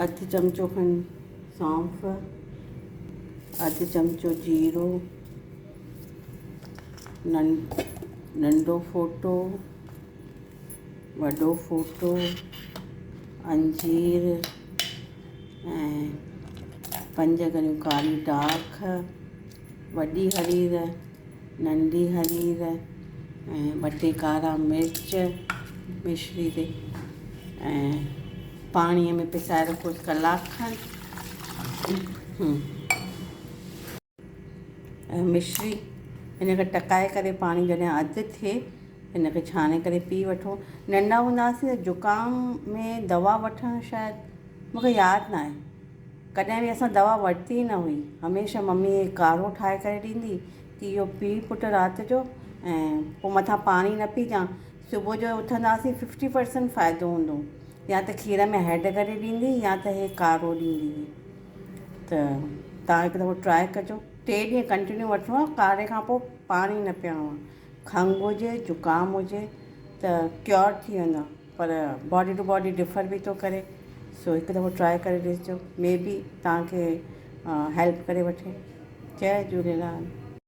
अधु चमचो खनि सौंफ, अधु चमचो जीरो, नंढो फोटो, वॾो फोटो, अंजीर ऐं 5 गरियूं कारी डाख, वॾी हरीर, नंढी हरीर ऐं 2 टे कारा मिर्च मिश्री ते ऐं पाणीअ में पिसाए रखोसि कलाक खनि। ऐं मिश्री हिन खे टकाए करे पाणी जॾहिं अधु थिए हिन खे छाणे करे पी वठो। नंढा हूंदासीं त ज़ुकाम में दवा वठणु शायदि मूंखे यादि न आहे, कॾहिं बि असां दवा वरिती न हुई। हमेशह मम्मी काढ़ो ठाहे करे ॾींदी कि इहो पी पुटु राति जो ऐं पोइ मथां पाणी न पीजांइ, सुबुह जो उथंदासीं 50% फ़ाइदो हूंदो, या त खीर में हैड करे ॾींदी या त हे काढ़ो ॾींदी हुई। त तव्हां हिकु दफ़ो ट्राए कजो, 3 ॾींहं कंटिन्यू वठिणो आहे, काढ़े खां पोइ पाणी न पीअणो आहे। खंघि हुजे ज़ुकाम हुजे त क्योर थी वेंदो आहे, पर बॉडी टू बॉडी डिफर बि थो करे। सो हिकु दफ़ो ट्राए करे ॾिसिजो, मे बी तव्हांखे हेल्प करे वठे। जय झूलेलाल।